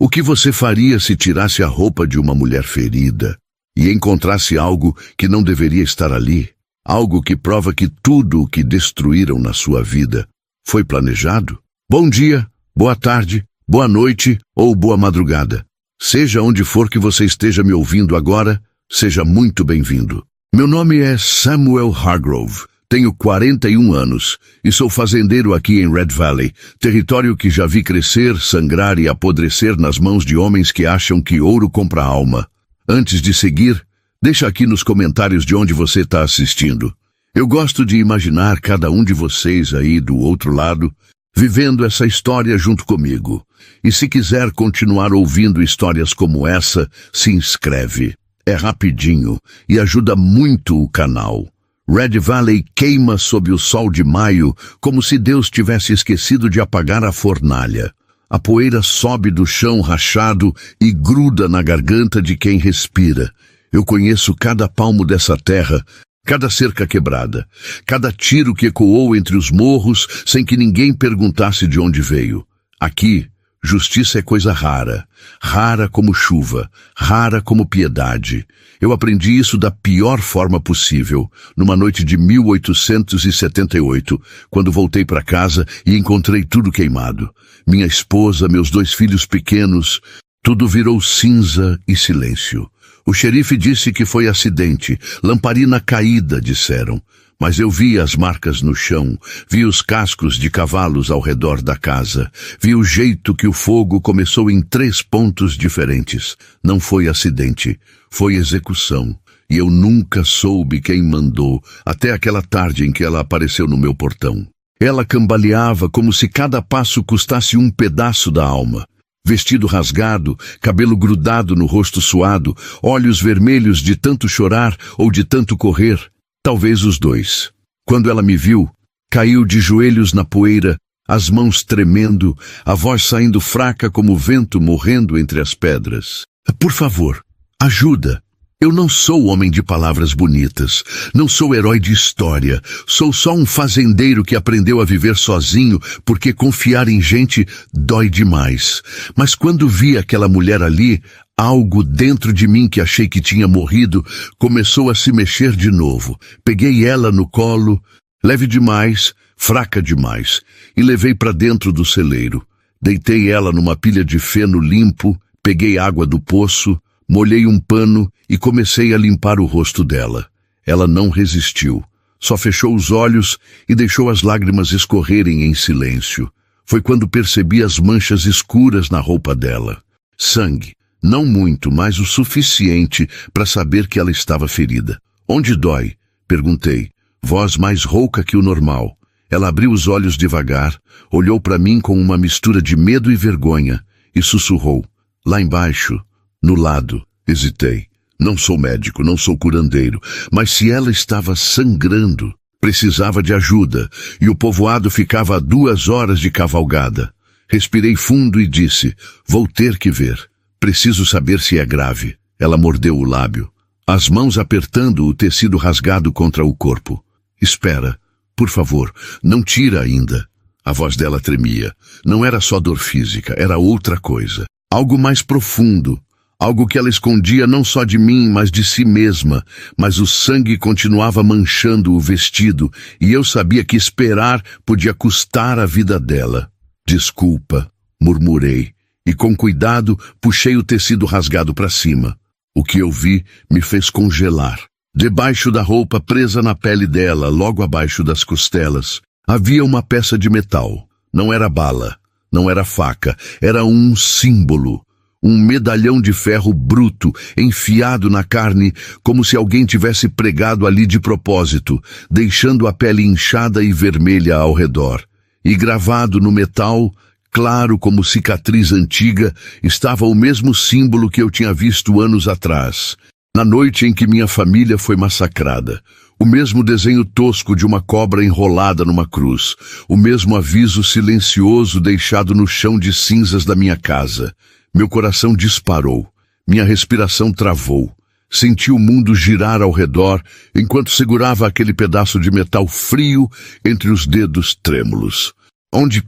O que você faria se tirasse a roupa de uma mulher ferida e encontrasse algo que não deveria estar ali? Algo que prova que tudo o que destruíram na sua vida foi planejado? Bom dia, boa tarde, boa noite ou boa madrugada. Seja onde for que você esteja me ouvindo agora, seja muito bem-vindo. Meu nome é Samuel Hargrove, tenho 41 anos e sou fazendeiro aqui em Red Valley, território que já vi crescer, sangrar e apodrecer nas mãos de homens que acham que ouro compra alma. Antes de seguir, deixa aqui nos comentários de onde você está assistindo. Eu gosto de imaginar cada um de vocês aí do outro lado, vivendo essa história junto comigo. E se quiser continuar ouvindo histórias como essa, se inscreve. É rapidinho e ajuda muito o canal. Red Valley queima sob o sol de maio, como se Deus tivesse esquecido de apagar a fornalha. A poeira sobe do chão rachado e gruda na garganta de quem respira. Eu conheço cada palmo dessa terra, cada cerca quebrada, cada tiro que ecoou entre os morros sem que ninguém perguntasse de onde veio. Aqui, justiça é coisa rara, rara como chuva, rara como piedade. Eu aprendi isso da pior forma possível, numa noite de 1878, quando voltei para casa e encontrei tudo queimado. Minha esposa, meus 2 filhos pequenos, tudo virou cinza e silêncio. O xerife disse que foi acidente, lamparina caída, disseram. Mas eu vi as marcas no chão, vi os cascos de cavalos ao redor da casa, vi o jeito que o fogo começou em 3 pontos diferentes. Não foi acidente, foi execução. E eu nunca soube quem mandou, até aquela tarde em que ela apareceu no meu portão. Ela cambaleava como se cada passo custasse um pedaço da alma. Vestido rasgado, cabelo grudado no rosto suado, olhos vermelhos de tanto chorar ou de tanto correr. Talvez os 2. Quando ela me viu, caiu de joelhos na poeira, as mãos tremendo, a voz saindo fraca como o vento morrendo entre as pedras. Por favor, ajuda. Eu não sou homem de palavras bonitas, não sou herói de história, sou só um fazendeiro que aprendeu a viver sozinho porque confiar em gente dói demais. Mas quando vi aquela mulher ali, algo dentro de mim que achei que tinha morrido começou a se mexer de novo. Peguei ela no colo, leve demais, fraca demais, e levei para dentro do celeiro. Deitei ela numa pilha de feno limpo, peguei água do poço, molhei um pano e comecei a limpar o rosto dela. Ela não resistiu, só fechou os olhos e deixou as lágrimas escorrerem em silêncio. Foi quando percebi as manchas escuras na roupa dela. Sangue. Não muito, mas o suficiente para saber que ela estava ferida. Onde dói? Perguntei, voz mais rouca que o normal. Ela abriu os olhos devagar, olhou para mim com uma mistura de medo e vergonha e sussurrou, lá embaixo, no lado. Hesitei. Não sou médico, não sou curandeiro, mas se ela estava sangrando, precisava de ajuda e o povoado ficava a 2 horas de cavalgada. Respirei fundo e disse, vou ter que ver. Preciso saber se é grave. Ela mordeu o lábio, as mãos apertando o tecido rasgado contra o corpo. Espera, por favor, não tira ainda. A voz dela tremia. Não era só dor física, era outra coisa. Algo mais profundo. Algo que ela escondia não só de mim, mas de si mesma. Mas o sangue continuava manchando o vestido e eu sabia que esperar podia custar a vida dela. Desculpa, murmurei. E com cuidado puxei o tecido rasgado para cima. O que eu vi me fez congelar. Debaixo da roupa presa na pele dela, logo abaixo das costelas, havia uma peça de metal. Não era bala, não era faca, era um símbolo. Um medalhão de ferro bruto, enfiado na carne, como se alguém tivesse pregado ali de propósito, deixando a pele inchada e vermelha ao redor. E gravado no metal, claro como cicatriz antiga, estava o mesmo símbolo que eu tinha visto anos atrás, na noite em que minha família foi massacrada. O mesmo desenho tosco de uma cobra enrolada numa cruz, o mesmo aviso silencioso deixado no chão de cinzas da minha casa. Meu coração disparou, minha respiração travou. Senti o mundo girar ao redor, enquanto segurava aquele pedaço de metal frio entre os dedos trêmulos. Onde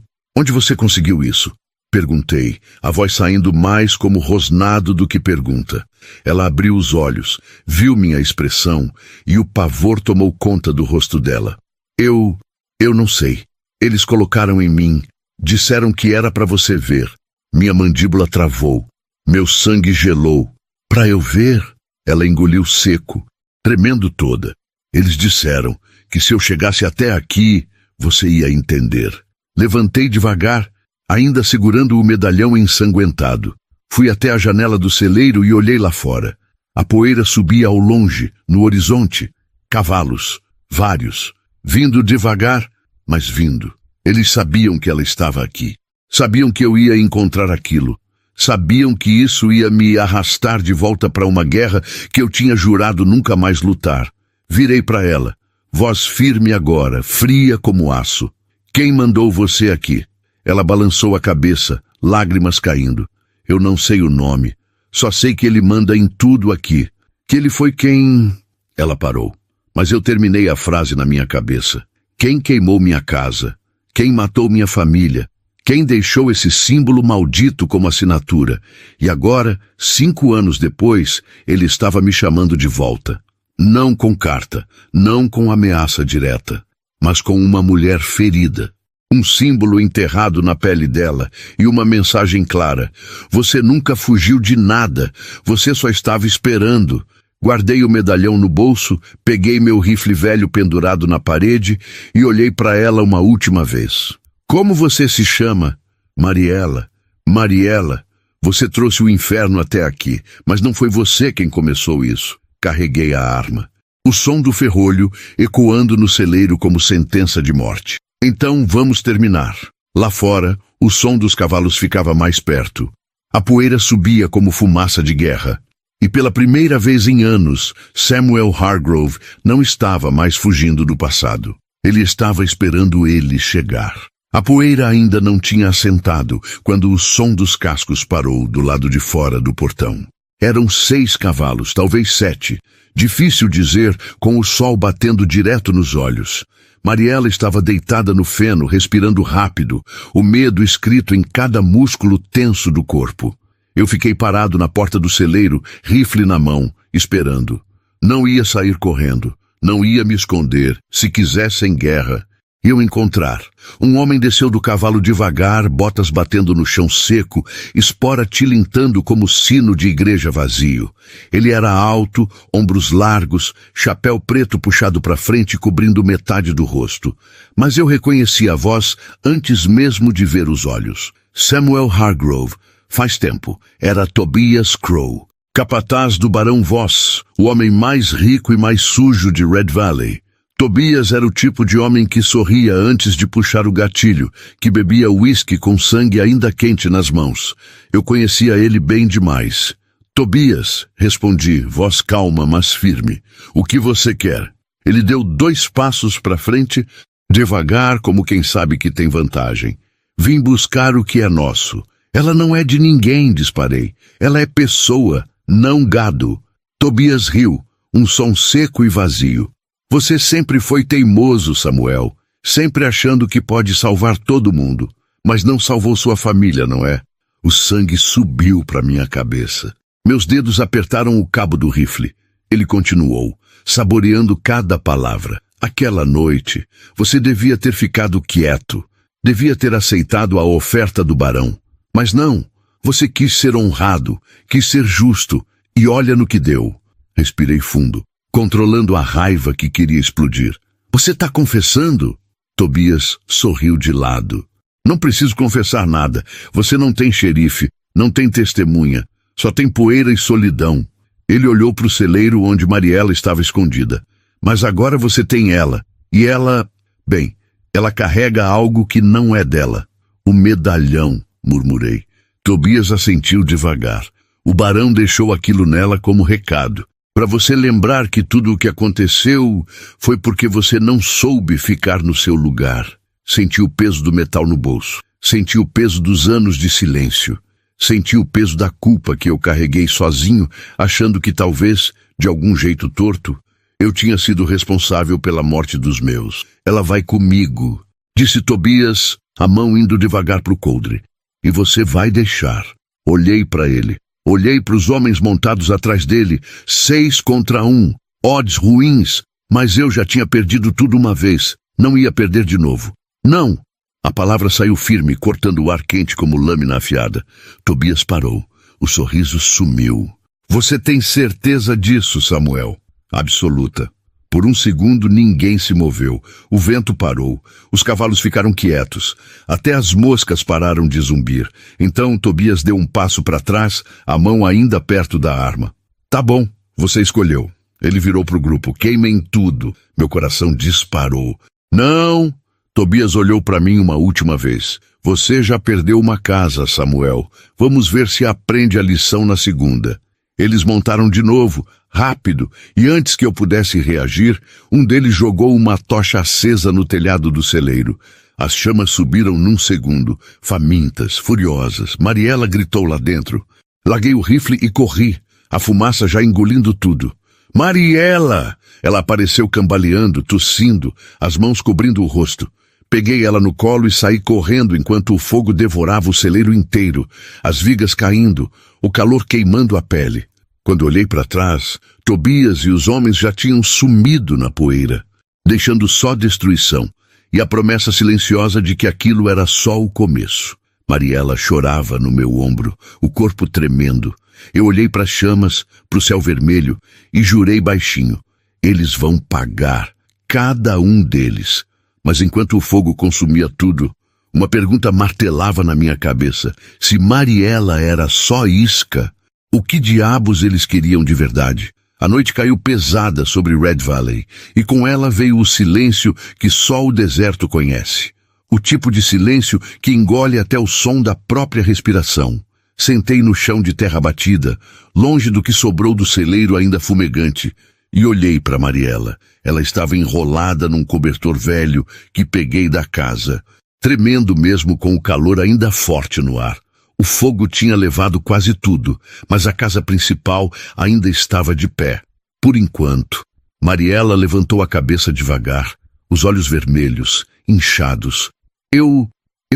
você conseguiu isso? Perguntei, a voz saindo mais como rosnado do que pergunta. Ela abriu os olhos, viu minha expressão e o pavor tomou conta do rosto dela. Eu não sei. Eles colocaram em mim. Disseram que era para você ver. Minha mandíbula travou. Meu sangue gelou. Para eu ver? Ela engoliu seco, tremendo toda. Eles disseram que se eu chegasse até aqui, você ia entender. Levantei devagar, ainda segurando o medalhão ensanguentado. Fui até a janela do celeiro e olhei lá fora. A poeira subia ao longe, no horizonte. Cavalos, vários, vindo devagar, mas vindo. Eles sabiam que ela estava aqui. Sabiam que eu ia encontrar aquilo. Sabiam que isso ia me arrastar de volta para uma guerra que eu tinha jurado nunca mais lutar. Virei para ela, voz firme agora, fria como aço. Quem mandou você aqui? Ela balançou a cabeça, lágrimas caindo. Eu não sei o nome, só sei que ele manda em tudo aqui. Que ele foi quem... Ela parou, mas eu terminei a frase na minha cabeça. Quem queimou minha casa? Quem matou minha família? Quem deixou esse símbolo maldito como assinatura? E agora, 5 anos depois, ele estava me chamando de volta. Não com carta, não com ameaça direta, mas com uma mulher ferida. Um símbolo enterrado na pele dela e uma mensagem clara. Você nunca fugiu de nada, você só estava esperando. Guardei o medalhão no bolso, peguei meu rifle velho pendurado na parede e olhei para ela uma última vez. Como você se chama? Mariela. Mariela, você trouxe o inferno até aqui, mas não foi você quem começou isso. Carreguei a arma. O som do ferrolho ecoando no celeiro como sentença de morte. Então vamos terminar. Lá fora, o som dos cavalos ficava mais perto. A poeira subia como fumaça de guerra. E pela primeira vez em anos, Samuel Hargrove não estava mais fugindo do passado. Ele estava esperando ele chegar. A poeira ainda não tinha assentado quando o som dos cascos parou do lado de fora do portão. Eram 6 cavalos, talvez 7. Difícil dizer, com o sol batendo direto nos olhos. Mariela estava deitada no feno, respirando rápido, o medo escrito em cada músculo tenso do corpo. Eu fiquei parado na porta do celeiro, rifle na mão, esperando. Não ia sair correndo, não ia me esconder, se quisessem guerra. Iam encontrar. Um homem desceu do cavalo devagar, botas batendo no chão seco, espora tilintando como sino de igreja vazio. Ele era alto, ombros largos, chapéu preto puxado para frente cobrindo metade do rosto. Mas eu reconheci a voz antes mesmo de ver os olhos. Samuel Hargrove, faz tempo, era Tobias Crow, capataz do Barão Voss, o homem mais rico e mais sujo de Red Valley. Tobias era o tipo de homem que sorria antes de puxar o gatilho, que bebia uísque com sangue ainda quente nas mãos. Eu conhecia ele bem demais. Tobias, respondi, voz calma, mas firme. O que você quer? Ele deu 2 passos para frente, devagar, como quem sabe que tem vantagem. Vim buscar o que é nosso. Ela não é de ninguém, disparei. Ela é pessoa, não gado. Tobias riu, um som seco e vazio. Você sempre foi teimoso, Samuel, sempre achando que pode salvar todo mundo, mas não salvou sua família, não é? O sangue subiu para minha cabeça. Meus dedos apertaram o cabo do rifle. Ele continuou, saboreando cada palavra. Aquela noite, você devia ter ficado quieto, devia ter aceitado a oferta do barão. Mas não, você quis ser honrado, quis ser justo, e olha no que deu. Respirei fundo, controlando a raiva que queria explodir. Você está confessando? Tobias sorriu de lado. Não preciso confessar nada. Você não tem xerife, não tem testemunha. Só tem poeira e solidão. Ele olhou para o celeiro onde Mariela estava escondida. Mas agora você tem ela. E ela... Bem, ela carrega algo que não é dela. O medalhão, murmurei. Tobias assentiu devagar. O barão deixou aquilo nela como recado. Para você lembrar que tudo o que aconteceu foi porque você não soube ficar no seu lugar. Senti o peso do metal no bolso. Senti o peso dos anos de silêncio. Senti o peso da culpa que eu carreguei sozinho, achando que talvez, de algum jeito torto, eu tinha sido responsável pela morte dos meus. Ela vai comigo, disse Tobias, a mão indo devagar para o coldre. E você vai deixar. Olhei para ele. Olhei para os homens montados atrás dele. 6 contra 1. Odds ruins. Mas eu já tinha perdido tudo uma vez. Não ia perder de novo. Não! A palavra saiu firme, cortando o ar quente como lâmina afiada. Tobias parou. O sorriso sumiu. Você tem certeza disso, Samuel? Absoluta. Por um segundo, ninguém se moveu. O vento parou. Os cavalos ficaram quietos. Até as moscas pararam de zumbir. Então, Tobias deu um passo para trás, a mão ainda perto da arma. Tá bom, você escolheu. Ele virou para o grupo. Queimem tudo. Meu coração disparou. Não! Tobias olhou para mim uma última vez. Você já perdeu uma casa, Samuel. Vamos ver se aprende a lição na segunda. Eles montaram de novo, rápido, e antes que eu pudesse reagir, um deles jogou uma tocha acesa no telhado do celeiro. As chamas subiram num segundo, famintas, furiosas. Mariela gritou lá dentro. Larguei o rifle e corri, a fumaça já engolindo tudo. Mariela! Ela apareceu cambaleando, tossindo, as mãos cobrindo o rosto. Peguei ela no colo e saí correndo enquanto o fogo devorava o celeiro inteiro, as vigas caindo, o calor queimando a pele. Quando olhei para trás, Tobias e os homens já tinham sumido na poeira, deixando só destruição e a promessa silenciosa de que aquilo era só o começo. Mariela chorava no meu ombro, o corpo tremendo. Eu olhei para as chamas, para o céu vermelho e jurei baixinho. Eles vão pagar, cada um deles. Mas enquanto o fogo consumia tudo, uma pergunta martelava na minha cabeça. Se Mariela era só isca, o que diabos eles queriam de verdade? A noite caiu pesada sobre Red Valley, e com ela veio o silêncio que só o deserto conhece. O tipo de silêncio que engole até o som da própria respiração. Sentei no chão de terra batida, longe do que sobrou do celeiro ainda fumegante, e olhei para Mariela. Ela estava enrolada num cobertor velho que peguei da casa, tremendo mesmo com o calor ainda forte no ar. O fogo tinha levado quase tudo, mas a casa principal ainda estava de pé. Por enquanto, Mariela levantou a cabeça devagar, os olhos vermelhos, inchados. Eu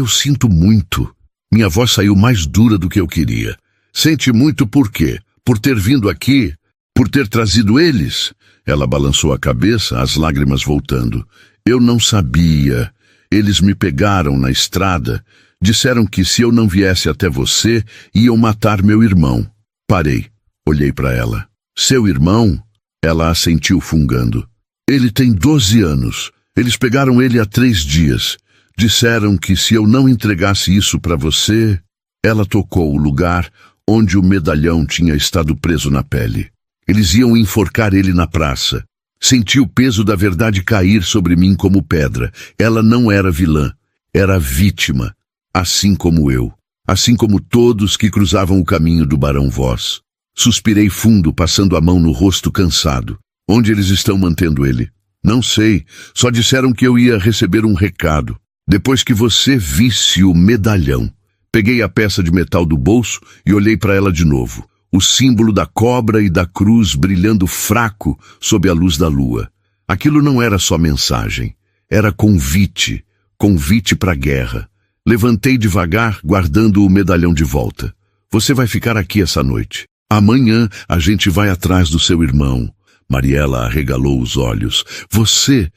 sinto muito. Minha voz saiu mais dura do que eu queria. Sente muito por quê? Por ter vindo aqui? Por ter trazido eles? Ela balançou a cabeça, as lágrimas voltando. Eu não sabia. Eles me pegaram na estrada. Disseram que se eu não viesse até você, iam matar meu irmão. Parei. Olhei para ela. Seu irmão? Ela assentiu fungando. Ele tem 12 anos. Eles pegaram ele há 3 dias. Disseram que se eu não entregasse isso para você... Ela tocou o lugar onde o medalhão tinha estado preso na pele. Eles iam enforcar ele na praça. Senti o peso da verdade cair sobre mim como pedra. Ela não era vilã. Era vítima. Assim como eu. Assim como todos que cruzavam o caminho do Barão Voss. Suspirei fundo, passando a mão no rosto cansado. Onde eles estão mantendo ele? Não sei. Só disseram que eu ia receber um recado. Depois que você visse o medalhão. Peguei a peça de metal do bolso e olhei para ela de novo. O símbolo da cobra e da cruz brilhando fraco sob a luz da lua. Aquilo não era só mensagem. Era convite. Convite para a guerra. Levantei devagar, guardando o medalhão de volta. Você vai ficar aqui essa noite. Amanhã a gente vai atrás do seu irmão. Mariela arregalou os olhos. Você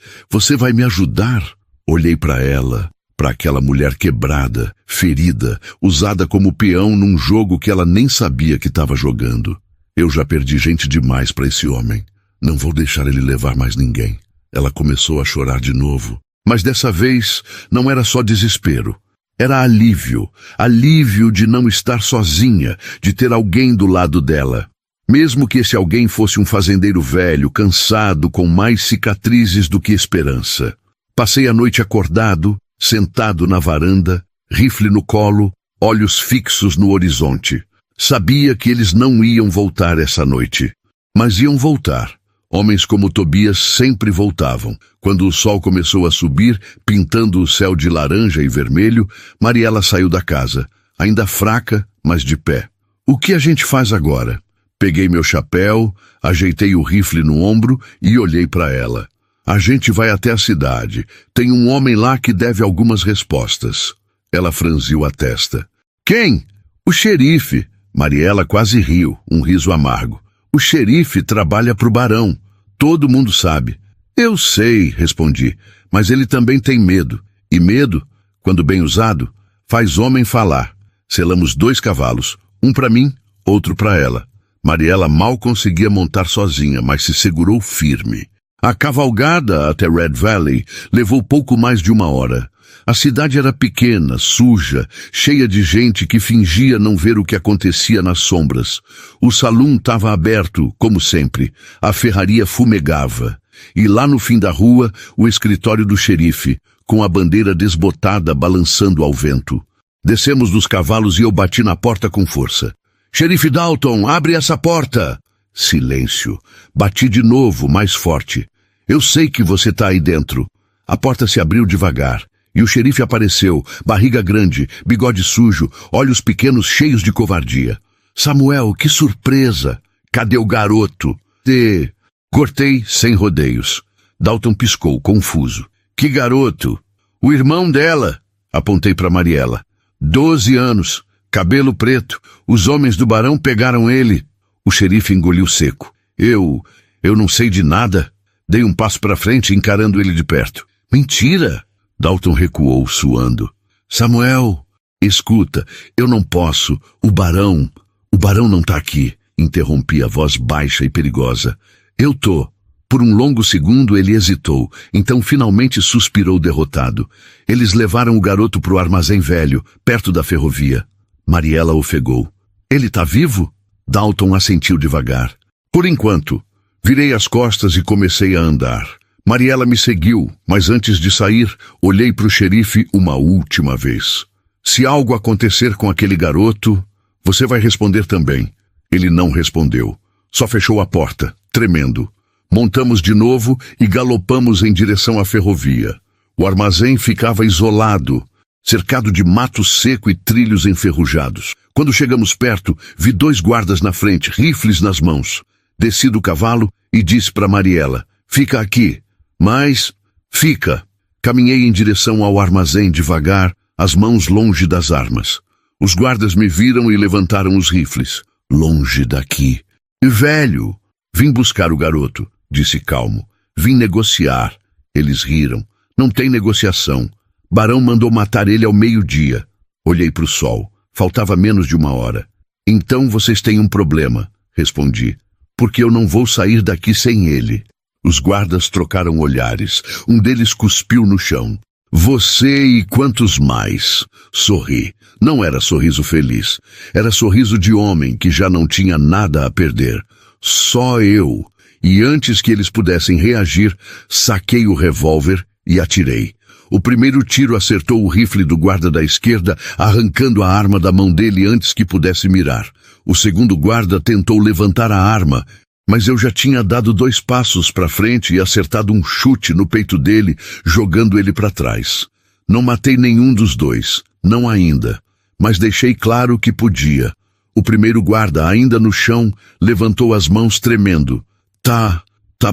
vai me ajudar? Olhei para ela, para aquela mulher quebrada, ferida, usada como peão num jogo que ela nem sabia que estava jogando. Eu já perdi gente demais para esse homem. Não vou deixar ele levar mais ninguém. Ela começou a chorar de novo. Mas dessa vez não era só desespero. Era alívio. Alívio de não estar sozinha, de ter alguém do lado dela. Mesmo que esse alguém fosse um fazendeiro velho, cansado, com mais cicatrizes do que esperança. Passei a noite acordado, sentado na varanda, rifle no colo, olhos fixos no horizonte. Sabia que eles não iam voltar essa noite. Mas iam voltar. Homens como Tobias sempre voltavam. Quando o sol começou a subir, pintando o céu de laranja e vermelho, Mariela saiu da casa, ainda fraca, mas de pé. O que a gente faz agora? Peguei meu chapéu, ajeitei o rifle no ombro e olhei para ela. A gente vai até a cidade. Tem um homem lá que deve algumas respostas. Ela franziu a testa. Quem? O xerife. Mariela quase riu, um riso amargo. O xerife trabalha pro barão. Todo mundo sabe. Eu sei, respondi, mas ele também tem medo. E medo, quando bem usado, faz homem falar. Selamos 2 cavalos, um para mim, outro para ela. Mariela mal conseguia montar sozinha, mas se segurou firme. A cavalgada até Red Valley levou pouco mais de 1 hora. A cidade era pequena, suja, cheia de gente que fingia não ver o que acontecia nas sombras. O salão estava aberto, como sempre. A ferraria fumegava. E lá no fim da rua, o escritório do xerife, com a bandeira desbotada balançando ao vento. Descemos dos cavalos e eu bati na porta com força. Xerife Dalton, abre essa porta! Silêncio. Bati de novo, mais forte. Eu sei que você está aí dentro. A porta se abriu devagar. E o xerife apareceu, barriga grande, bigode sujo, olhos pequenos cheios de covardia. Samuel, que surpresa! Cadê o garoto? Cortei sem rodeios. Dalton piscou, confuso. Que garoto? O irmão dela. Apontei para Mariela. 12 anos, cabelo preto. Os homens do barão pegaram ele. O xerife engoliu seco. Eu não sei de nada. Dei um passo para frente, encarando ele de perto. Mentira! Dalton recuou, suando. Samuel, escuta, eu não posso. O barão não tá aqui. Interrompi a voz baixa e perigosa. Eu tô. Por um longo segundo ele hesitou, então finalmente suspirou derrotado. Eles levaram o garoto pro armazém velho, perto da ferrovia. Mariela ofegou. Ele tá vivo? Dalton assentiu devagar. Por enquanto. Virei as costas e comecei a andar. Mariela me seguiu, mas antes de sair, olhei para o xerife uma última vez. Se algo acontecer com aquele garoto, você vai responder também. Ele não respondeu. Só fechou a porta, tremendo. Montamos de novo e galopamos em direção à ferrovia. O armazém ficava isolado, cercado de mato seco e trilhos enferrujados. Quando chegamos perto, vi 2 guardas na frente, rifles nas mãos. Desci do cavalo e disse para Mariela, fica aqui. Mas, fica. Caminhei em direção ao armazém devagar, as mãos longe das armas. Os guardas me viram e levantaram os rifles. Longe daqui. Velho, vim buscar o garoto, disse calmo. Vim negociar. Eles riram. Não tem negociação. Barão mandou matar ele ao meio-dia. Olhei para o sol. Faltava menos de 1 hora. Então vocês têm um problema, respondi. Porque eu não vou sair daqui sem ele. Os guardas trocaram olhares. Um deles cuspiu no chão. Você e quantos mais? Sorri. Não era sorriso feliz. Era sorriso de homem que já não tinha nada a perder. Só eu. E antes que eles pudessem reagir, saquei o revólver e atirei. O primeiro tiro acertou o rifle do guarda da esquerda, arrancando a arma da mão dele antes que pudesse mirar. O segundo guarda tentou levantar a arma, mas eu já tinha dado 2 passos para frente e acertado um chute no peito dele, jogando ele para trás. Não matei nenhum dos 2, não ainda, mas deixei claro que podia. O primeiro guarda, ainda no chão, levantou as mãos tremendo. Tá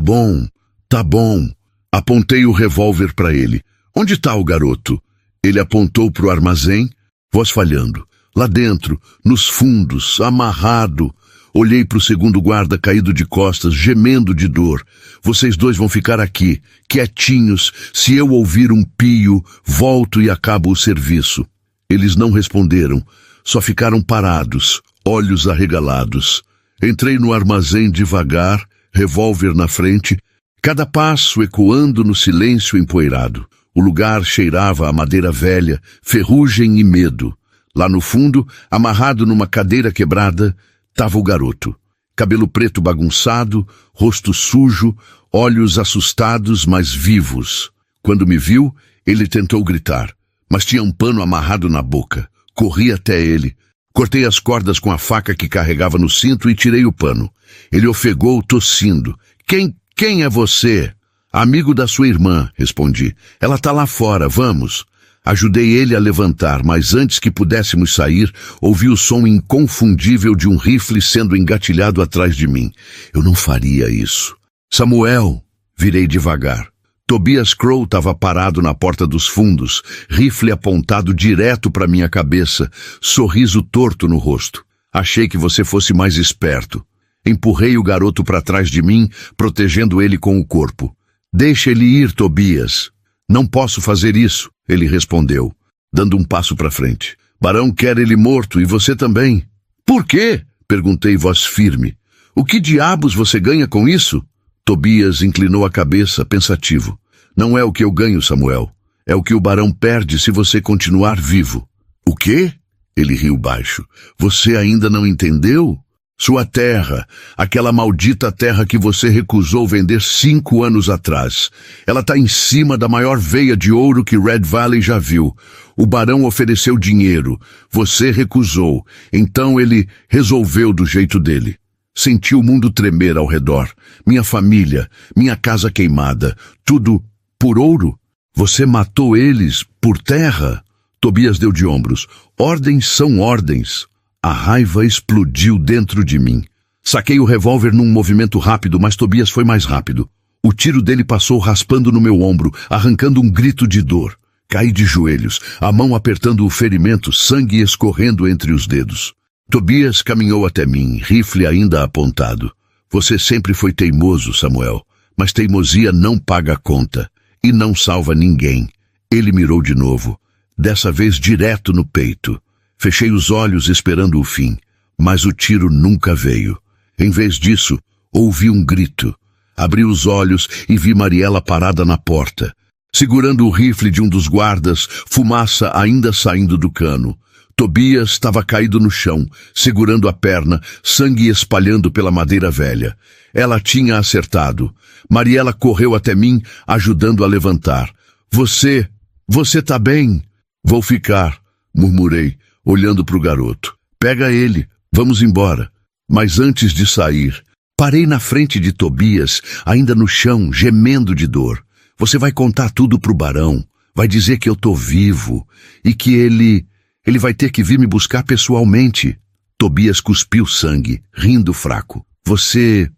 bom. Apontei o revólver para ele. Onde está o garoto? Ele apontou para o armazém, voz falhando. Lá dentro, nos fundos, amarrado. Olhei para o segundo guarda caído de costas, gemendo de dor. Vocês 2 vão ficar aqui, quietinhos. Se eu ouvir um pio, volto e acabo o serviço. Eles não responderam, só ficaram parados, olhos arregalados. Entrei no armazém devagar, revólver na frente, cada passo ecoando no silêncio empoeirado. O lugar cheirava a madeira velha, ferrugem e medo. Lá no fundo, amarrado numa cadeira quebrada, estava o garoto. Cabelo preto bagunçado, rosto sujo, olhos assustados, mas vivos. Quando me viu, ele tentou gritar, mas tinha um pano amarrado na boca. Corri até ele. Cortei as cordas com a faca que carregava no cinto e tirei o pano. Ele ofegou, tossindo. Quem é você? Amigo da sua irmã, respondi. Ela está lá fora, vamos. Ajudei ele a levantar, mas antes que pudéssemos sair, ouvi o som inconfundível de um rifle sendo engatilhado atrás de mim. Eu não faria isso. Samuel, virei devagar. Tobias Crow estava parado na porta dos fundos, rifle apontado direto para minha cabeça, sorriso torto no rosto. Achei que você fosse mais esperto. Empurrei o garoto para trás de mim, protegendo ele com o corpo. Deixa ele ir, Tobias. Não posso fazer isso, ele respondeu, dando um passo para frente. Barão quer ele morto e você também. Por quê? Perguntei voz firme. O que diabos você ganha com isso? Tobias inclinou a cabeça, pensativo. Não é o que eu ganho, Samuel. É o que o barão perde se você continuar vivo. O quê? Ele riu baixo. Você ainda não entendeu? Sua terra, aquela maldita terra que você recusou vender 5 anos atrás. Ela está em cima da maior veia de ouro que Red Valley já viu. O barão ofereceu dinheiro. Você recusou. Então ele resolveu do jeito dele. Senti o mundo tremer ao redor. Minha família, minha casa queimada. Tudo por ouro? Você matou eles por terra? Tobias deu de ombros. Ordens são ordens. A raiva explodiu dentro de mim. Saquei o revólver num movimento rápido, mas Tobias foi mais rápido. O tiro dele passou raspando no meu ombro, arrancando um grito de dor. Caí de joelhos, a mão apertando o ferimento, sangue escorrendo entre os dedos. Tobias caminhou até mim, rifle ainda apontado. Você sempre foi teimoso, Samuel, mas teimosia não paga conta e não salva ninguém. Ele mirou de novo, dessa vez direto no peito. Fechei os olhos esperando o fim, mas o tiro nunca veio. Em vez disso, ouvi um grito. Abri os olhos e vi Mariela parada na porta, segurando o rifle de um dos guardas, fumaça ainda saindo do cano. Tobias estava caído no chão, segurando a perna, sangue espalhando pela madeira velha. Ela tinha acertado. Mariela correu até mim, ajudando a levantar. Você tá bem? Vou ficar, murmurei, olhando para o garoto. Pega ele, vamos embora. Mas antes de sair, parei na frente de Tobias, ainda no chão, gemendo de dor. Você vai contar tudo pro barão, vai dizer que eu tô vivo e que ele vai ter que vir me buscar pessoalmente. Tobias cuspiu sangue, rindo fraco. Você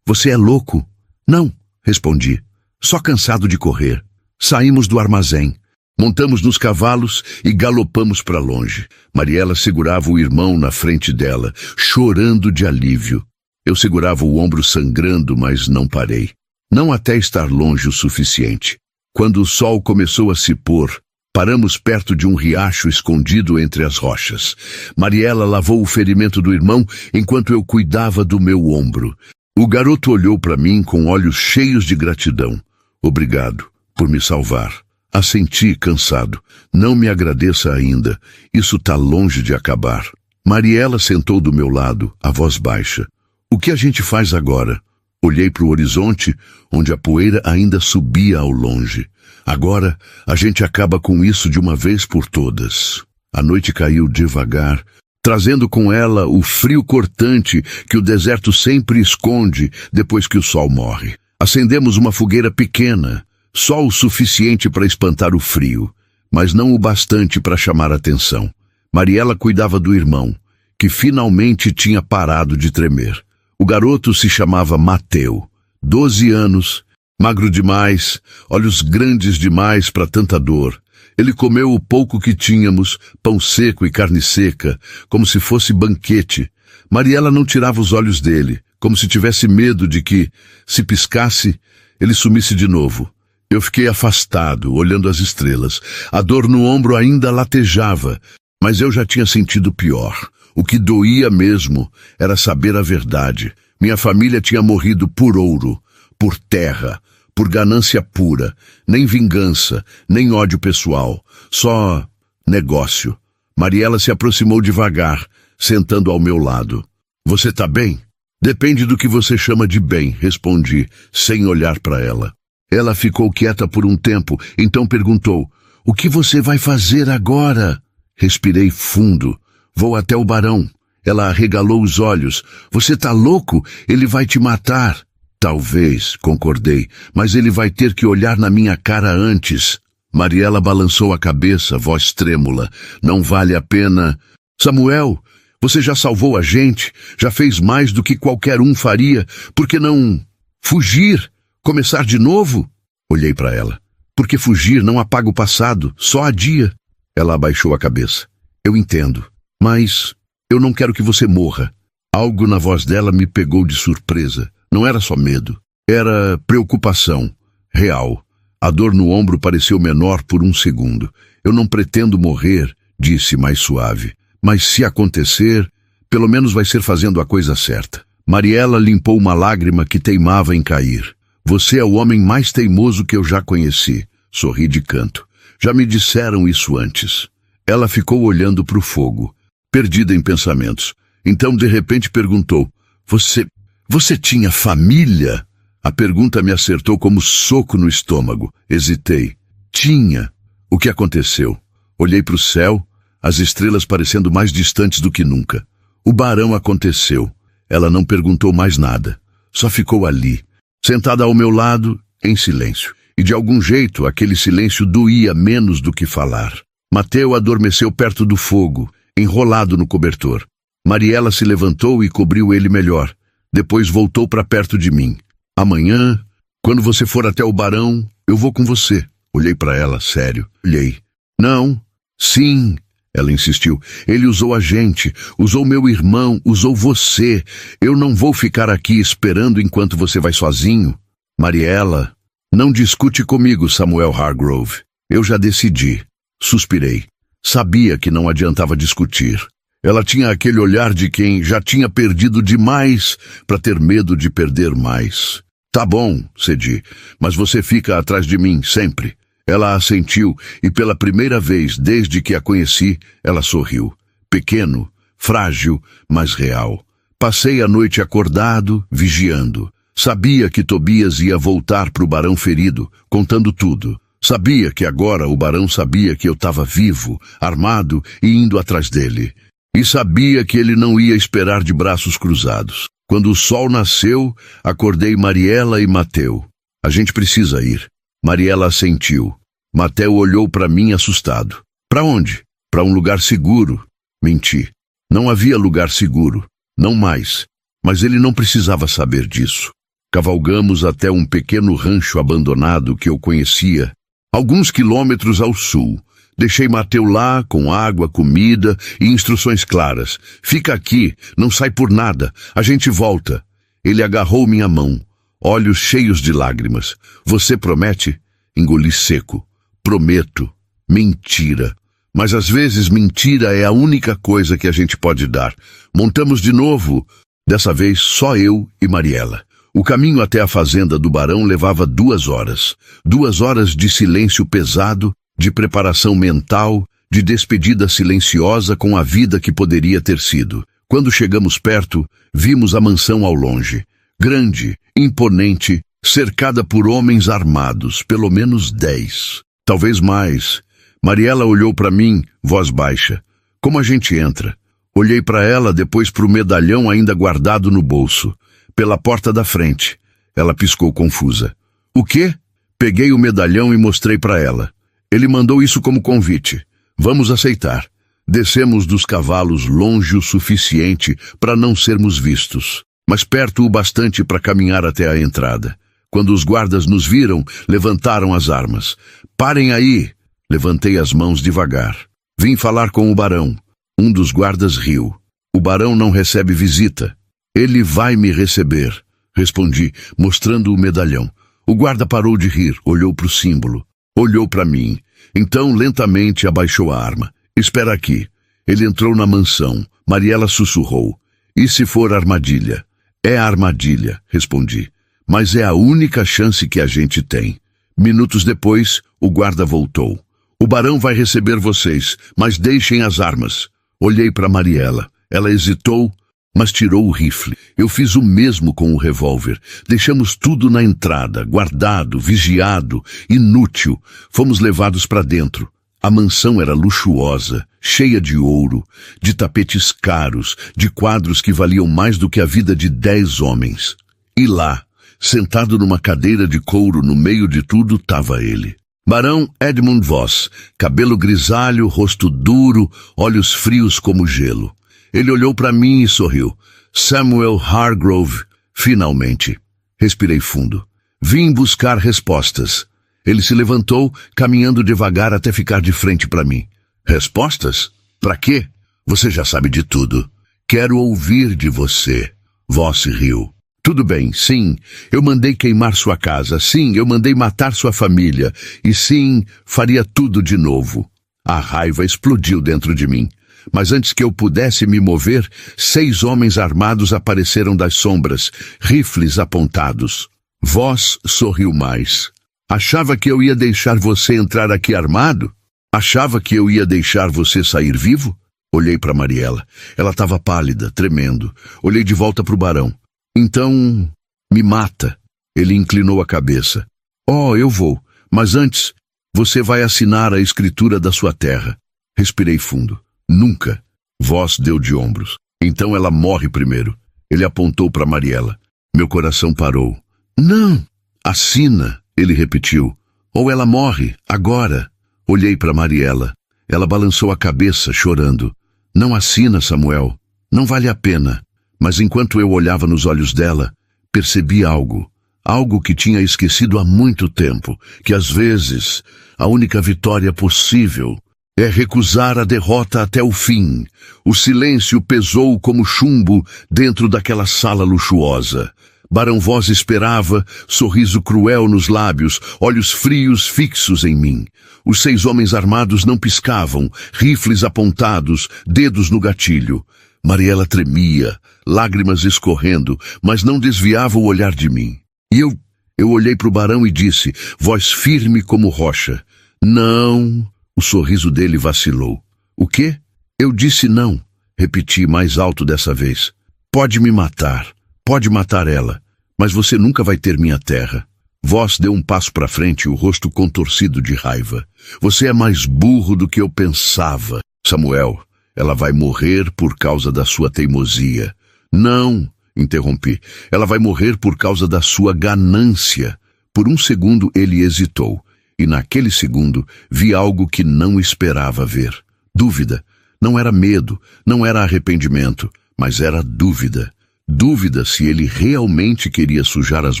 é louco? Não, respondi, só cansado de correr. Saímos do armazém. Montamos nos cavalos e galopamos para longe. Mariela segurava o irmão na frente dela, chorando de alívio. Eu segurava o ombro sangrando, mas não parei. Não até estar longe o suficiente. Quando o sol começou a se pôr, paramos perto de um riacho escondido entre as rochas. Mariela lavou o ferimento do irmão enquanto eu cuidava do meu ombro. O garoto olhou para mim com olhos cheios de gratidão. Obrigado por me salvar. Assenti, cansado. Não me agradeça ainda. Isso tá longe de acabar. Mariela sentou do meu lado, a voz baixa. O que a gente faz agora? Olhei para o horizonte, onde a poeira ainda subia ao longe. Agora, a gente acaba com isso de uma vez por todas. A noite caiu devagar, trazendo com ela o frio cortante que o deserto sempre esconde depois que o sol morre. Acendemos uma fogueira pequena, só o suficiente para espantar o frio, mas não o bastante para chamar atenção. Mariela cuidava do irmão, que finalmente tinha parado de tremer. O garoto se chamava Mateu, 12 anos, magro demais, olhos grandes demais para tanta dor. Ele comeu o pouco que tínhamos, pão seco e carne seca, como se fosse banquete. Mariela não tirava os olhos dele, como se tivesse medo de que, se piscasse, ele sumisse de novo. Eu fiquei afastado, olhando as estrelas. A dor no ombro ainda latejava, mas eu já tinha sentido pior. O que doía mesmo era saber a verdade. Minha família tinha morrido por ouro, por terra, por ganância pura, nem vingança, nem ódio pessoal, só negócio. Mariela se aproximou devagar, sentando ao meu lado. Você tá bem? Depende do que você chama de bem, respondi, sem olhar para ela. Ela ficou quieta por um tempo, então perguntou, o que você vai fazer agora? Respirei fundo. Vou até o barão. Ela arregalou os olhos. Você tá louco? Ele vai te matar. Talvez, concordei, mas ele vai ter que olhar na minha cara antes. Mariela balançou a cabeça, voz trêmula. Não vale a pena. Samuel, você já salvou a gente, já fez mais do que qualquer um faria. Por que não fugir? Começar de novo? Olhei para ela. Porque fugir não apaga o passado, só adia. Ela abaixou a cabeça. Eu entendo, mas eu não quero que você morra. Algo na voz dela me pegou de surpresa. Não era só medo, era preocupação, real. A dor no ombro pareceu menor por um segundo. Eu não pretendo morrer, disse mais suave. Mas se acontecer, pelo menos vai ser fazendo a coisa certa. Mariela limpou uma lágrima que teimava em cair. Você é o homem mais teimoso que eu já conheci. Sorri de canto. Já me disseram isso antes. Ela ficou olhando para o fogo, perdida em pensamentos. Então, de repente, perguntou, Você tinha família? A pergunta me acertou como soco no estômago. Hesitei. Tinha. O que aconteceu? Olhei para o céu, as estrelas parecendo mais distantes do que nunca. O barão aconteceu. Ela não perguntou mais nada. Só ficou ali, sentada ao meu lado, em silêncio. E de algum jeito, aquele silêncio doía menos do que falar. Mateu adormeceu perto do fogo, enrolado no cobertor. Mariela se levantou e cobriu ele melhor. Depois voltou para perto de mim. Amanhã, quando você for até o barão, eu vou com você. Olhei para ela, sério. Olhei. Não. Sim. Ela insistiu. Ele usou a gente, usou meu irmão, usou você. Eu não vou ficar aqui esperando enquanto você vai sozinho. Mariela, não discute comigo, Samuel Hargrove. Eu já decidi. Suspirei. Sabia que não adiantava discutir. Ela tinha aquele olhar de quem já tinha perdido demais para ter medo de perder mais. Tá bom, cedi, mas você fica atrás de mim, sempre. Ela assentiu e pela primeira vez desde que a conheci, ela sorriu. Pequeno, frágil, mas real. Passei a noite acordado, vigiando. Sabia que Tobias ia voltar para o barão ferido, contando tudo. Sabia que agora o barão sabia que eu estava vivo, armado e indo atrás dele. E sabia que ele não ia esperar de braços cruzados. Quando o sol nasceu, acordei Mariela e Mateu. A gente precisa ir. Mariela assentiu. Mateu olhou para mim assustado. Para onde? Para um lugar seguro. Menti. Não havia lugar seguro. Não mais. Mas ele não precisava saber disso. Cavalgamos até um pequeno rancho abandonado que eu conhecia, alguns quilômetros ao sul. Deixei Mateu lá, com água, comida e instruções claras. Fica aqui, não sai por nada, a gente volta. Ele agarrou minha mão, olhos cheios de lágrimas. Você promete? Engoli seco. Prometo. Mentira. Mas às vezes mentira é a única coisa que a gente pode dar. Montamos de novo, dessa vez só eu e Mariela. O caminho até a fazenda do barão levava 2 horas. 2 horas de silêncio pesado, de preparação mental, de despedida silenciosa com a vida que poderia ter sido. Quando chegamos perto, vimos a mansão ao longe. Grande, imponente, cercada por homens armados, pelo menos 10. Talvez mais. Mariela olhou para mim, voz baixa. Como a gente entra? Olhei para ela, depois para o medalhão ainda guardado no bolso. Pela porta da frente. Ela piscou confusa. O quê? Peguei o medalhão e mostrei para ela. Ele mandou isso como convite. Vamos aceitar. Descemos dos cavalos longe o suficiente para não sermos vistos, mas perto o bastante para caminhar até a entrada. Quando os guardas nos viram, levantaram as armas. Parem aí! Levantei as mãos devagar. Vim falar com o barão. Um dos guardas riu. O barão não recebe visita. Ele vai me receber, respondi, mostrando o medalhão. O guarda parou de rir, olhou para o símbolo. Olhou para mim. Então, lentamente, abaixou a arma. Espera aqui. Ele entrou na mansão. Mariela sussurrou. E se for armadilha? É armadilha, respondi. Mas é a única chance que a gente tem. Minutos depois, o guarda voltou. O barão vai receber vocês, mas deixem as armas. Olhei para Mariela. Ela hesitou, mas tirou o rifle. Eu fiz o mesmo com o revólver. Deixamos tudo na entrada, guardado, vigiado, inútil. Fomos levados para dentro. A mansão era luxuosa, cheia de ouro, de tapetes caros, de quadros que valiam mais do que a vida de 10 homens. E lá, sentado numa cadeira de couro no meio de tudo, estava ele. Barão Edmund Voss, cabelo grisalho, rosto duro, olhos frios como gelo. Ele olhou para mim e sorriu. Samuel Hargrove, finalmente. Respirei fundo. Vim buscar respostas. Ele se levantou, caminhando devagar até ficar de frente para mim. Respostas? Para quê? Você já sabe de tudo. Quero ouvir de você. Voz riu. Tudo bem, sim, eu mandei queimar sua casa, sim, eu mandei matar sua família, e sim, faria tudo de novo. A raiva explodiu dentro de mim. Mas antes que eu pudesse me mover, 6 homens armados apareceram das sombras, rifles apontados. Voz sorriu mais. Achava que eu ia deixar você entrar aqui armado? Achava que eu ia deixar você sair vivo? Olhei para Mariela. Ela estava pálida, tremendo. Olhei de volta para o barão. Então, me mata. Ele inclinou a cabeça. Oh, eu vou. Mas antes, você vai assinar a escritura da sua terra. Respirei fundo. Nunca. Voz deu de ombros. Então ela morre primeiro. Ele apontou para Mariela. Meu coração parou. Não. Assina, ele repetiu. Ou ela morre, agora. Olhei para Mariela. Ela balançou a cabeça, chorando. Não assina, Samuel. Não vale a pena. Mas enquanto eu olhava nos olhos dela, percebi algo. Algo que tinha esquecido há muito tempo. Que às vezes, a única vitória possível é recusar a derrota até o fim. O silêncio pesou como chumbo dentro daquela sala luxuosa. Barão Voz esperava, sorriso cruel nos lábios, olhos frios fixos em mim. Os 6 homens armados não piscavam, rifles apontados, dedos no gatilho. Mariela tremia, lágrimas escorrendo, mas não desviava o olhar de mim. E eu olhei para o barão e disse, voz firme como rocha, não. O sorriso dele vacilou. O quê? Eu disse não. Repeti mais alto dessa vez. Pode me matar. Pode matar ela. Mas você nunca vai ter minha terra. Voz deu um passo para frente, o rosto contorcido de raiva. Você é mais burro do que eu pensava. Samuel, ela vai morrer por causa da sua teimosia. Não, interrompi. Ela vai morrer por causa da sua ganância. Por um segundo ele hesitou. E naquele segundo vi algo que não esperava ver. Dúvida. Não era medo, não era arrependimento, mas era dúvida. Dúvida se ele realmente queria sujar as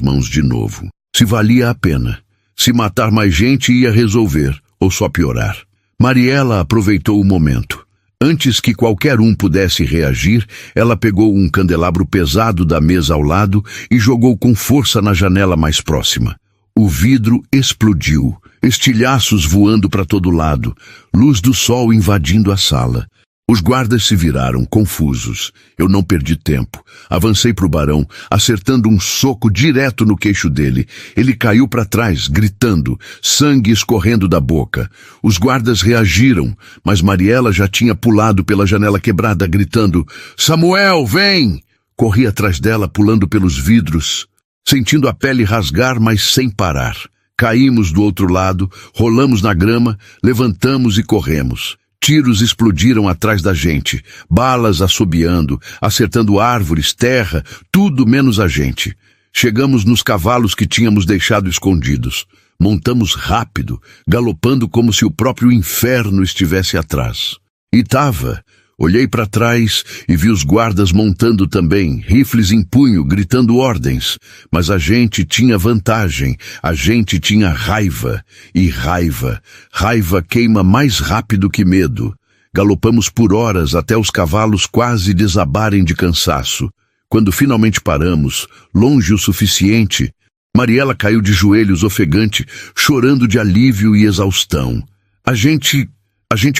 mãos de novo. Se valia a pena. Se matar mais gente ia resolver, ou só piorar. Mariela aproveitou o momento. Antes que qualquer um pudesse reagir, ela pegou um candelabro pesado da mesa ao lado e jogou com força na janela mais próxima. O vidro explodiu, estilhaços voando para todo lado, luz do sol invadindo a sala. Os guardas se viraram, confusos. Eu não perdi tempo. Avancei para o barão, acertando um soco direto no queixo dele. Ele caiu para trás, gritando, sangue escorrendo da boca. Os guardas reagiram, mas Mariela já tinha pulado pela janela quebrada, gritando, Samuel, vem! Corri atrás dela, pulando pelos vidros, sentindo a pele rasgar, mas sem parar. Caímos do outro lado, rolamos na grama, levantamos e corremos. Tiros explodiram atrás da gente, balas assobiando, acertando árvores, terra, tudo menos a gente. Chegamos nos cavalos que tínhamos deixado escondidos. Montamos rápido, galopando como se o próprio inferno estivesse atrás. E tava. Olhei para trás e vi os guardas montando também, rifles em punho, gritando ordens. Mas a gente tinha vantagem, a gente tinha raiva. E raiva queima mais rápido que medo. Galopamos por horas até os cavalos quase desabarem de cansaço. Quando finalmente paramos, longe o suficiente, Mariela caiu de joelhos ofegante, chorando de alívio e exaustão. A gente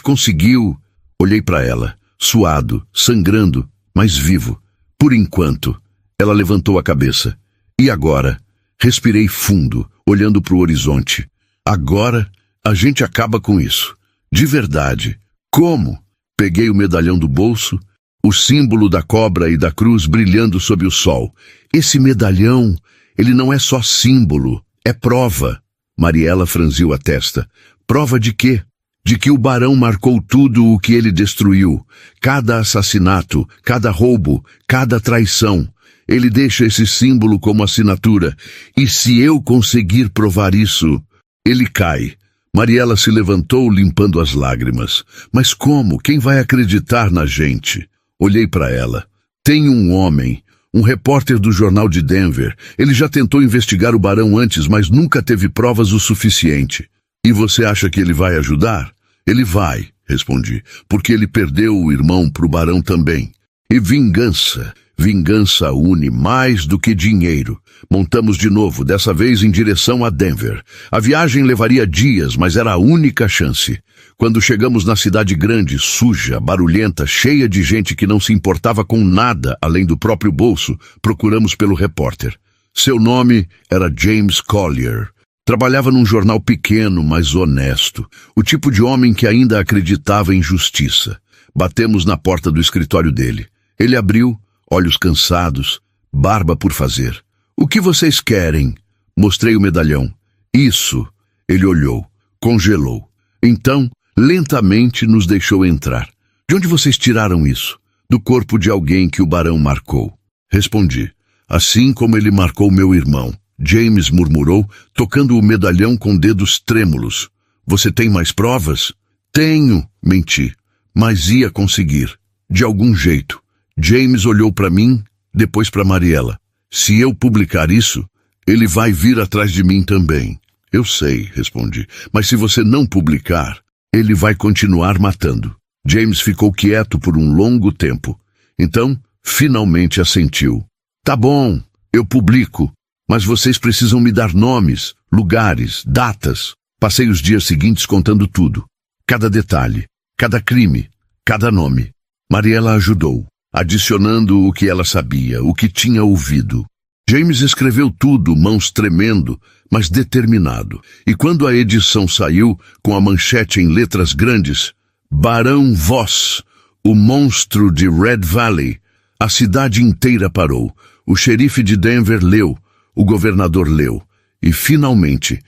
conseguiu. Olhei para ela. Suado, sangrando, mas vivo. Por enquanto. Ela levantou a cabeça. E agora? Respirei fundo, olhando para o horizonte. Agora, a gente acaba com isso. De verdade. Como? Peguei o medalhão do bolso, o símbolo da cobra e da cruz brilhando sob o sol. Esse medalhão, ele não é só símbolo, é prova. Mariela franziu a testa. Prova de quê? De que o barão marcou tudo o que ele destruiu, cada assassinato, cada roubo, cada traição. Ele deixa esse símbolo como assinatura, e se eu conseguir provar isso, ele cai. Mariela se levantou limpando as lágrimas. Mas como? Quem vai acreditar na gente? Olhei para ela. Tem um homem, Um repórter do jornal de Denver. Ele já tentou investigar o barão antes, mas nunca teve provas o suficiente. E você acha que ele vai ajudar? Ele vai, respondi, porque ele perdeu o irmão pro barão também. E vingança. Vingança une mais do que dinheiro. Montamos de novo, dessa vez em direção a Denver. A viagem levaria dias, mas era a única chance. Quando chegamos na cidade grande, suja, barulhenta, cheia de gente que não se importava com nada além do próprio bolso, procuramos pelo repórter. Seu nome era James Collier. Trabalhava num jornal pequeno, mas honesto. O tipo de homem que ainda acreditava em justiça. Batemos na porta do escritório dele. Ele abriu, olhos cansados, barba por fazer. O que vocês querem? Mostrei o medalhão. Isso. Ele olhou, congelou. Então, lentamente nos deixou entrar. De onde vocês tiraram isso? Do corpo de alguém que o barão marcou. Respondi. Assim como ele marcou meu irmão. James murmurou, tocando o medalhão com dedos trêmulos. Você tem mais provas? Tenho, menti. Mas ia conseguir. De algum jeito. James olhou para mim, depois para Mariela. Se eu publicar isso, ele vai vir atrás de mim também. Eu sei, respondi, mas se você não publicar, ele vai continuar matando. James ficou quieto por um longo tempo. Então, finalmente assentiu. Tá bom, eu publico, mas vocês precisam me dar nomes, lugares, datas. Passei os dias seguintes contando tudo. Cada detalhe, cada crime, cada nome. Mariela ajudou, adicionando o que ela sabia, o que tinha ouvido. James escreveu tudo, mãos tremendo, mas determinado. E quando a edição saiu, com a manchete em letras grandes, Barão Voss, o monstro de Red Valley, a cidade inteira parou. O xerife de Denver leu, o governador leu. E finalmente,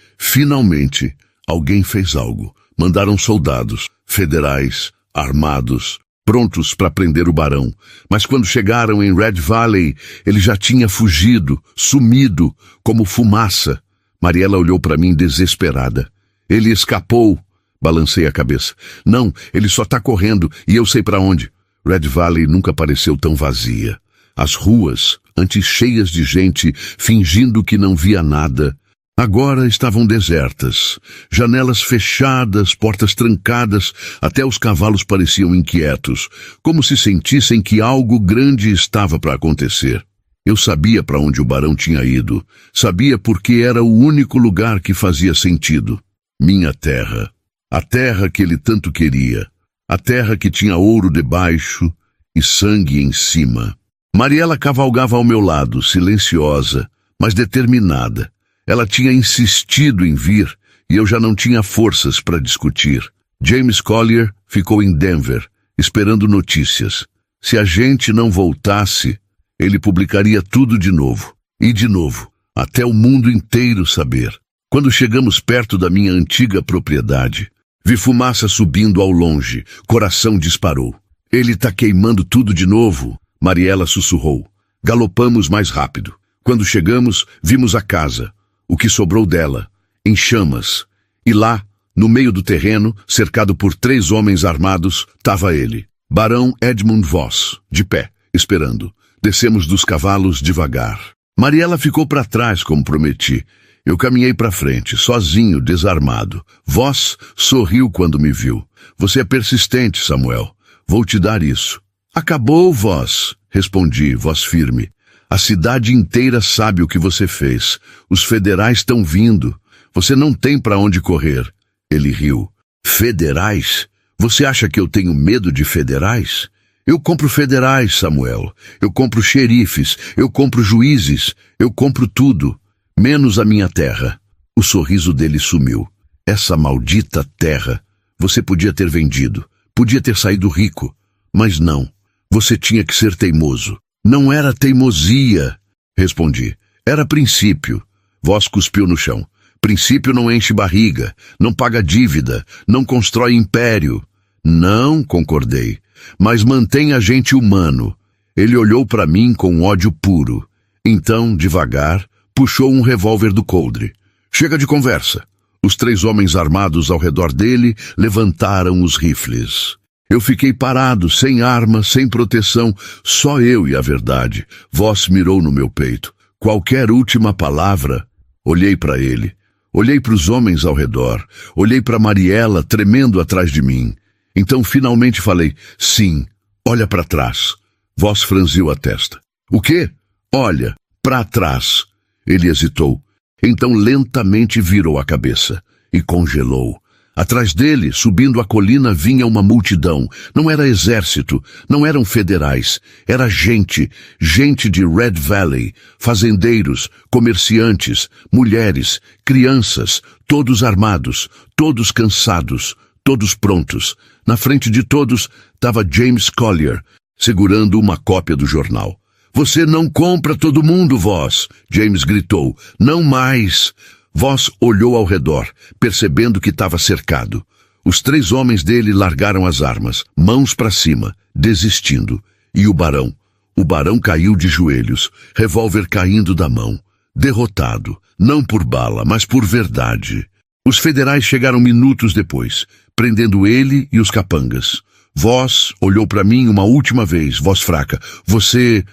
alguém fez algo. Mandaram soldados, federais, armados, prontos para prender o barão. Mas quando chegaram em Red Valley, ele já tinha fugido, sumido, como fumaça. Mariela olhou para mim desesperada. Ele escapou. Balancei a cabeça. Não, ele só está correndo, e eu sei para onde. Red Valley nunca pareceu tão vazia. As ruas, antes cheias de gente, fingindo que não via nada, agora estavam desertas. Janelas fechadas, portas trancadas, até os cavalos pareciam inquietos, como se sentissem que algo grande estava para acontecer. Eu sabia para onde o barão tinha ido. Sabia porque era o único lugar que fazia sentido. Minha terra. A terra que ele tanto queria. A terra que tinha ouro debaixo e sangue em cima. Mariela cavalgava ao meu lado, silenciosa, mas determinada. Ela tinha insistido em vir e eu já não tinha forças para discutir. James Collier ficou em Denver, esperando notícias. Se a gente não voltasse, ele publicaria tudo de novo. E de novo, até o mundo inteiro saber. Quando chegamos perto da minha antiga propriedade, vi fumaça subindo ao longe. Coração disparou. Ele tá queimando tudo de novo, Mariela sussurrou. Galopamos mais rápido. Quando chegamos, vimos a casa, o que sobrou dela, em chamas. E lá, no meio do terreno, cercado por 3 homens armados, estava ele, Barão Edmund Voss, de pé, esperando. Descemos dos cavalos devagar. Mariela ficou para trás, como prometi. Eu caminhei para frente, sozinho, desarmado. Voss sorriu quando me viu. Você é persistente, Samuel. Vou te dar isso. Acabou, Voss, respondi, voz firme. A cidade inteira sabe o que você fez. Os federais estão vindo. Você não tem para onde correr. Ele riu. Federais? Você acha que eu tenho medo de federais? Eu compro federais, Samuel. Eu compro xerifes. Eu compro juízes. Eu compro tudo. Menos a minha terra. O sorriso dele sumiu. Essa maldita terra. Você podia ter vendido. Podia ter saído rico. Mas não. Você tinha que ser teimoso. Não era teimosia, respondi. Era princípio. Voss cuspiu no chão. Princípio não enche barriga, não paga dívida, não constrói império. Não, concordei, mas mantém a gente humano. Ele olhou para mim com ódio puro. Então, devagar, puxou um revólver do coldre. Chega de conversa. Os 3 homens armados ao redor dele levantaram os rifles. Eu fiquei parado, sem arma, sem proteção, só eu e a verdade. Voss mirou no meu peito. Qualquer última palavra? Olhei para ele. Olhei para os homens ao redor. Olhei para Mariela tremendo atrás de mim. Então finalmente falei, sim, olha para trás. Voss franziu a testa. O quê? Olha, para trás. Ele hesitou. Então lentamente virou a cabeça e congelou. Atrás dele, subindo a colina, vinha uma multidão. Não era exército, não eram federais. Era gente, gente de Red Valley, fazendeiros, comerciantes, mulheres, crianças, todos armados, todos cansados, todos prontos. Na frente de todos estava James Collier, segurando uma cópia do jornal. Você não compra todo mundo, Voss, James gritou. Não mais. Voss olhou ao redor, percebendo que estava cercado. Os 3 homens dele largaram as armas, mãos para cima, desistindo. E o barão caiu de joelhos, revólver caindo da mão. Derrotado, não por bala, mas por verdade. Os federais chegaram minutos depois, prendendo ele e os capangas. Voss olhou para mim uma última vez, voz fraca. Você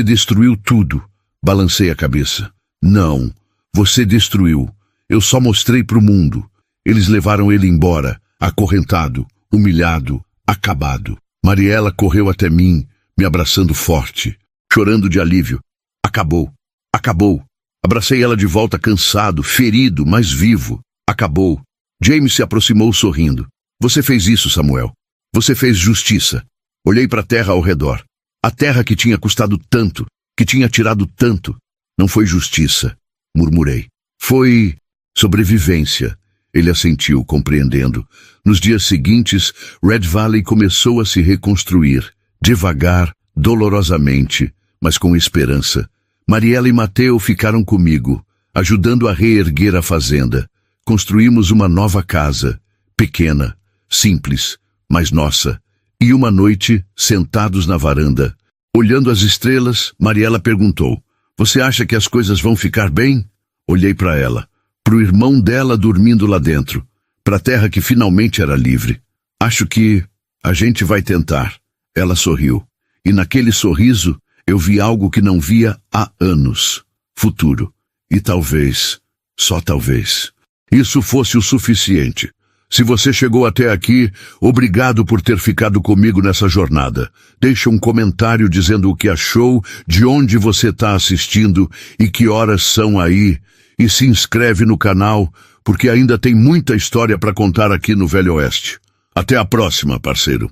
destruiu tudo. Balancei a cabeça. Não. Você destruiu. Eu só mostrei para o mundo. Eles levaram ele embora, acorrentado, humilhado, acabado. Mariela correu até mim, me abraçando forte, chorando de alívio. Acabou. Acabou. Abracei ela de volta cansado, ferido, mas vivo. Acabou. James se aproximou sorrindo. Você fez isso, Samuel. Você fez justiça. Olhei para a terra ao redor. A terra que tinha custado tanto, que tinha tirado tanto. Não foi justiça. Murmurei. Foi sobrevivência. Ele assentiu, compreendendo. Nos dias seguintes, Red Valley começou a se reconstruir. Devagar, dolorosamente, mas com esperança. Mariela e Mateo ficaram comigo, ajudando a reerguer a fazenda. Construímos uma nova casa, pequena, simples, mas nossa. E uma noite, sentados na varanda, olhando as estrelas, Mariela perguntou, você acha que as coisas vão ficar bem? Olhei para ela, para o irmão dela dormindo lá dentro, para a terra que finalmente era livre. Acho que a gente vai tentar. Ela sorriu. E naquele sorriso, eu vi algo que não via há anos. Futuro. E talvez, só talvez, isso fosse o suficiente. Se você chegou até aqui, obrigado por ter ficado comigo nessa jornada. Deixe um comentário dizendo o que achou, de onde você está assistindo e que horas são aí. E se inscreve no canal, porque ainda tem muita história para contar aqui no Velho Oeste. Até a próxima, parceiro.